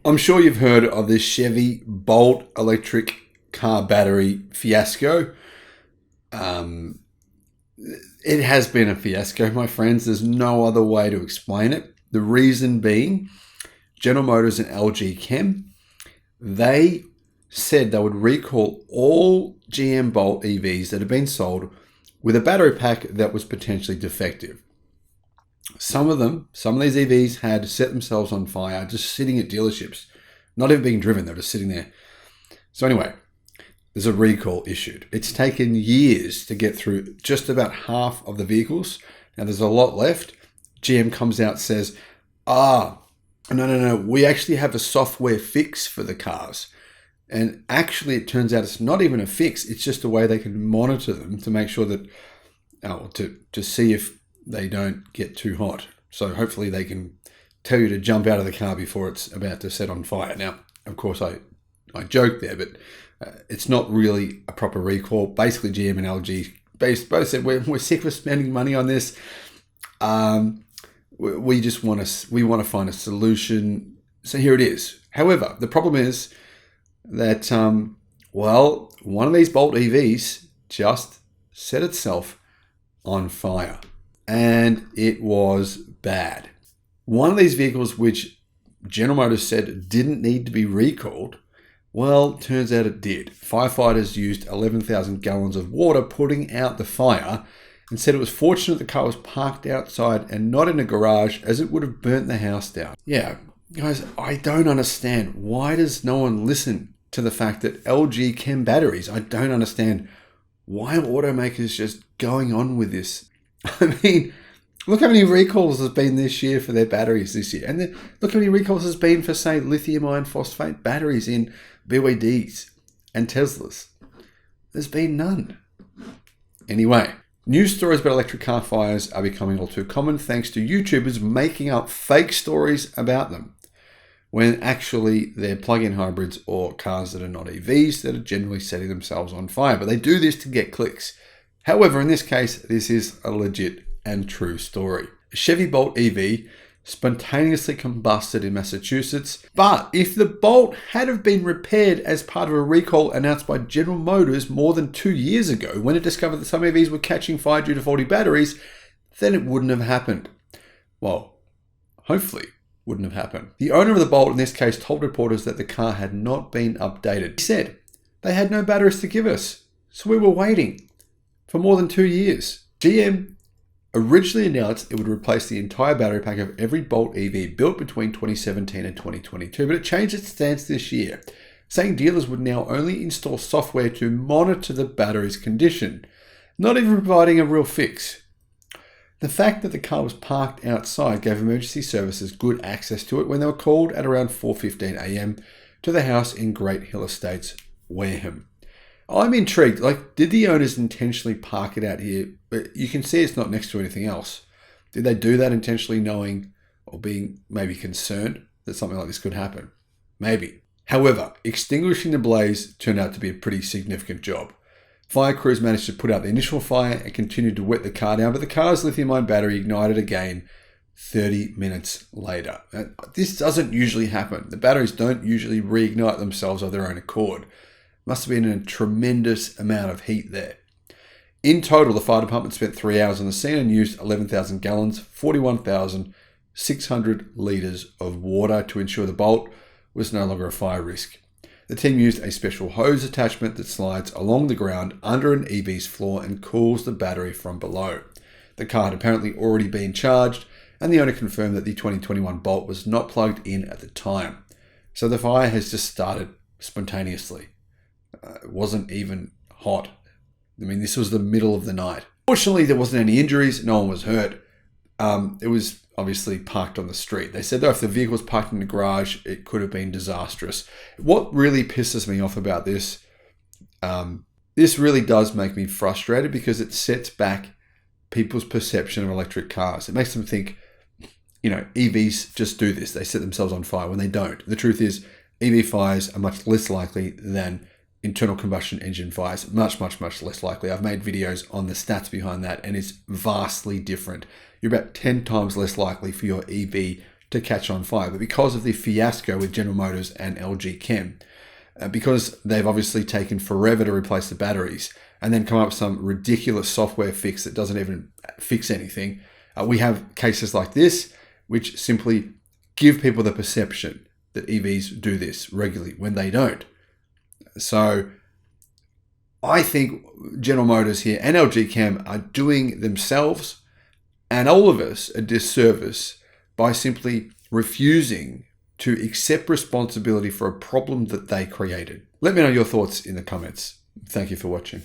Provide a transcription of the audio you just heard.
I'm sure you've heard of this Chevy Bolt electric car battery fiasco. It has been a fiasco, my friends. There's no other way to explain it. The reason being, General Motors and LG Chem, they said they would recall all GM Bolt EVs that have been sold with a battery pack that was potentially defective. Some of these EVs had set themselves on fire just sitting at dealerships, not even being driven, they were just sitting there. So anyway, there's a recall issued. It's taken years to get through just about half of the vehicles. Now there's a lot left. GM comes out and says, no, we actually have a software fix for the cars. And actually it turns out it's not even a fix, it's just a way they can monitor them to make sure that, to see if they don't get too hot. So hopefully they can tell you to jump out of the car before it's about to set on fire. Now, of course, I joked there, but it's not really a proper recall. Basically, GM and LG both said we're sick of spending money on this. We want to find a solution. So here it is. However, the problem is that one of these Bolt EVs just set itself on fire, and it was bad. One of these vehicles, which General Motors said didn't need to be recalled, well, turns out it did. Firefighters used 11,000 gallons of water putting out the fire and said it was fortunate the car was parked outside and not in a garage, as it would have burnt the house down. Yeah, guys, I don't understand. Why does no one listen to the fact that LG Chem batteries? I don't understand why automakers just going on with this. I mean, look how many recalls there's been this year for their batteries this year. And then look how many recalls there's been for, say, lithium iron phosphate batteries in BYDs and Teslas. There's been none. Anyway, news stories about electric car fires are becoming all too common thanks to YouTubers making up fake stories about them, when actually they're plug-in hybrids or cars that are not EVs that are generally setting themselves on fire. But they do this to get clicks. However, in this case, this is a legit and true story. A Chevy Bolt EV spontaneously combusted in Massachusetts, but if the Bolt had have been repaired as part of a recall announced by General Motors more than 2 years ago, when it discovered that some EVs were catching fire due to faulty batteries, then it wouldn't have happened. Well, hopefully wouldn't have happened. The owner of the Bolt in this case told reporters that the car had not been updated. He said, "They had no batteries to give us, so we were waiting for more than 2 years." GM originally announced it would replace the entire battery pack of every Bolt EV built between 2017 and 2022, but it changed its stance this year, saying dealers would now only install software to monitor the battery's condition, not even providing a real fix. The fact that the car was parked outside gave emergency services good access to it when they were called at around 4:15 a.m. to the house in Great Hill Estates, Wareham. I'm intrigued. Did the owners intentionally park it out here? But you can see it's not next to anything else. Did they do that intentionally, knowing or being maybe concerned that something like this could happen? Maybe. However, extinguishing the blaze turned out to be a pretty significant job. Fire crews managed to put out the initial fire and continued to wet the car down, but the car's lithium-ion battery ignited again 30 minutes later. This doesn't usually happen. The batteries don't usually reignite themselves of their own accord. Must have been a tremendous amount of heat there. In total, the fire department spent 3 hours on the scene and used 11,000 gallons, 41,600 litres of water to ensure the Bolt was no longer a fire risk. The team used a special hose attachment that slides along the ground under an EV's floor and cools the battery from below. The car had apparently already been charged, and the owner confirmed that the 2021 Bolt was not plugged in at the time. So the fire has just started spontaneously. It wasn't even hot. I mean, this was the middle of the night. Fortunately, there wasn't any injuries. No one was hurt. It was obviously parked on the street. They said, though, if the vehicle was parked in the garage, it could have been disastrous. What really pisses me off about this, this really does make me frustrated because it sets back people's perception of electric cars. It makes them think, EVs just do this. They set themselves on fire when they don't. The truth is, EV fires are much less likely than internal combustion engine fires. Much, much, much less likely. I've made videos on the stats behind that, and it's vastly different. You're about 10 times less likely for your EV to catch on fire, but because of the fiasco with General Motors and LG Chem. Because they've obviously taken forever to replace the batteries and then come up with some ridiculous software fix that doesn't even fix anything, we have cases like this, which simply give people the perception that EVs do this regularly when they don't. So I think General Motors here and LG Chem are doing themselves and all of us a disservice by simply refusing to accept responsibility for a problem that they created. Let me know your thoughts in the comments. Thank you for watching.